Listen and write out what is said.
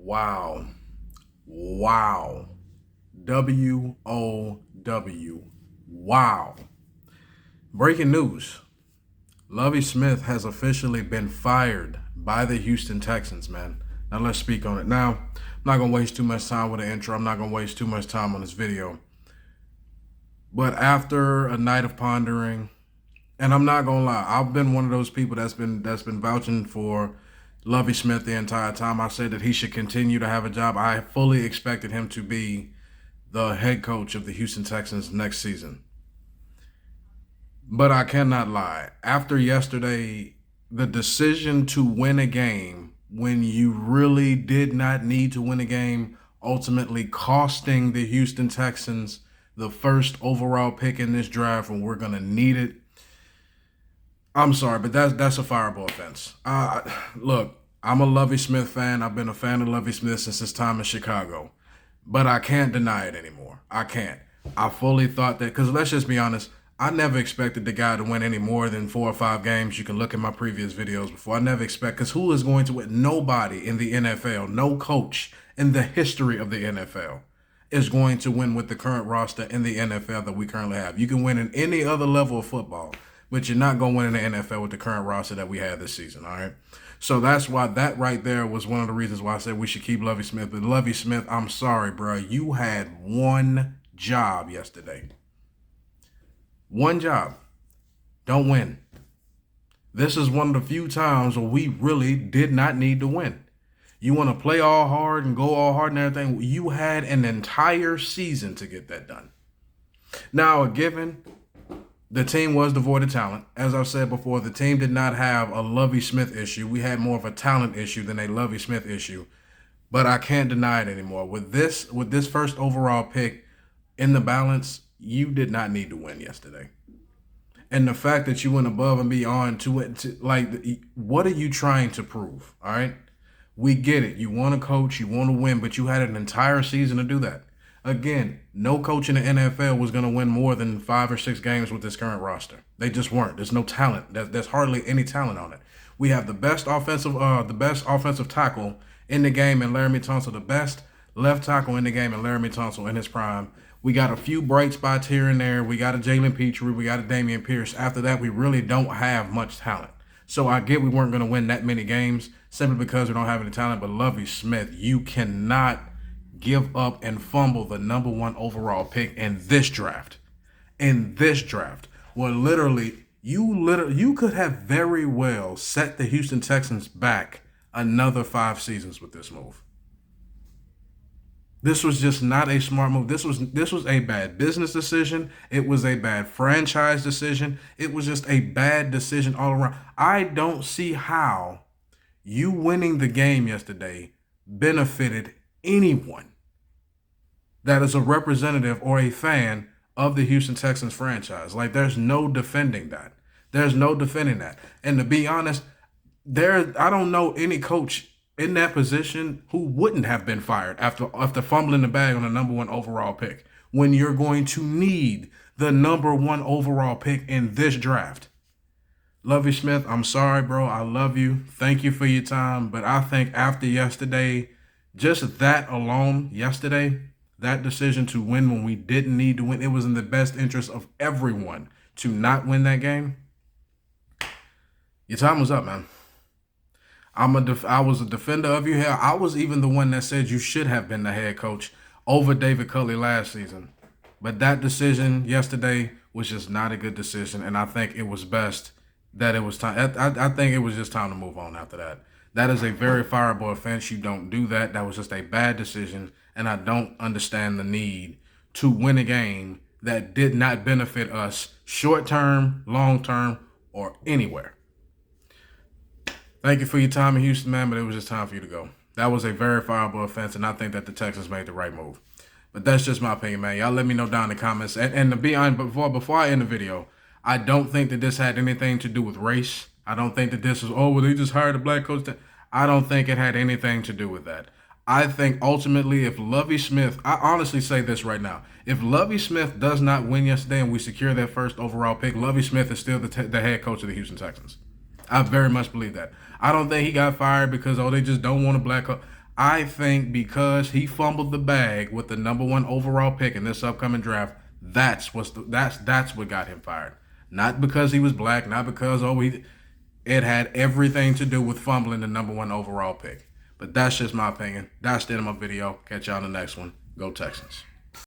Wow. Wow. WOW. Wow. Breaking news. Lovie Smith has officially been fired by the Houston Texans, man. Now let's speak on it. Now, I'm not going to waste too much time with the intro. I'm not going to waste too much time on this video. But after a night of pondering, and I'm not going to lie, I've been one of those people that's been vouching for Lovie Smith the entire time. I said that he should continue to have a job. I fully expected him to be the head coach of the Houston Texans next season. But I cannot lie. After yesterday, the decision to win a game when you really did not need to win a game, ultimately costing the Houston Texans the first overall pick in this draft when we're going to need it. I'm sorry, but that's a fireable offense. Look, I'm a Lovie Smith fan. I've been a fan of Lovie Smith since his time in Chicago. But I can't deny it anymore. I can't. I fully thought that, because let's just be honest, I never expected the guy to win any more than 4 or 5 games. You can look at my previous videos before. I never expect, because who is going to win? Nobody in the NFL, no coach in the history of the NFL is going to win with the current roster in the NFL that we currently have. You can win in any other level of football, but you're not going to win in the NFL with the current roster that we have this season, all right? So that's why that right there was one of the reasons why I said we should keep Lovie Smith. But Lovie Smith, I'm sorry, bro. You had one job yesterday. One job. Don't win. This is one of the few times where we really did not need to win. You want to play all hard and go all hard and everything. You had an entire season to get that done. Now, given the team was devoid of talent. As I've said before, the team did not have a Lovie Smith issue. We had more of a talent issue than a Lovie Smith issue. But I can't deny it anymore. With this first overall pick in the balance, you did not need to win yesterday. And the fact that you went above and beyond to it, what are you trying to prove? All right? We get it. You want to coach, you want to win, but you had an entire season to do that. Again, no coach in the NFL was going to win more than 5 or 6 games with this current roster. They just weren't. There's no talent. There's hardly any talent on it. We have the best offensive tackle in the game in Laramie Tunsil, the best left tackle in the game in Laramie Tunsil in his prime. We got a few bright spots here and there. We got a Jalen Petrie. We got a Damian Pierce. After that, we really don't have much talent. So I get we weren't going to win that many games simply because we don't have any talent. But Lovie Smith, you cannot give up and fumble the number 1 overall pick in this draft. In this draft, where you could have very well set the Houston Texans back another 5 seasons with this move. This was just not a smart move. This was a bad business decision. It was a bad franchise decision. It was just a bad decision all around. I don't see how you winning the game yesterday benefited anyone that is a representative or a fan of the Houston Texans franchise. There's no defending that. There's no defending that. And to be honest, I don't know any coach in that position who wouldn't have been fired after fumbling the bag on the number 1 overall pick when you're going to need the number 1 overall pick in this draft. Lovie Smith, I'm sorry, bro. I love you. Thank you for your time. But I think after yesterday, just that alone, that decision to win when we didn't need to win, it was in the best interest of everyone to not win that game. Your time was up, man. I was a defender of you here. I was even the one that said you should have been the head coach over David Culley last season. But that decision yesterday was just not a good decision, and I think it was best that it was time. I think it was just time to move on after that. That is a very fireable offense. You don't do that. That was just a bad decision, and I don't understand the need to win a game that did not benefit us short-term, long-term, or anywhere. Thank you for your time in Houston, man, but it was just time for you to go. That was a very fireable offense, and I think that the Texans made the right move. But that's just my opinion, man. Y'all let me know down in the comments. And to be honest, before I end the video, I don't think that this had anything to do with race. I don't think that this was, well, they just hired a black coach. I don't think it had anything to do with that. I think ultimately if Lovie Smith, I honestly say this right now, if Lovie Smith does not win yesterday and we secure that first overall pick, Lovie Smith is still the head coach of the Houston Texans. I very much believe that. I don't think he got fired because, they just don't want a black coach. I think because he fumbled the bag with the number 1 overall pick in this upcoming draft, that's what got him fired. Not because he was black, not because it had everything to do with fumbling the number 1 overall pick. But that's just my opinion. That's the end of my video. Catch y'all in the next one. Go Texans.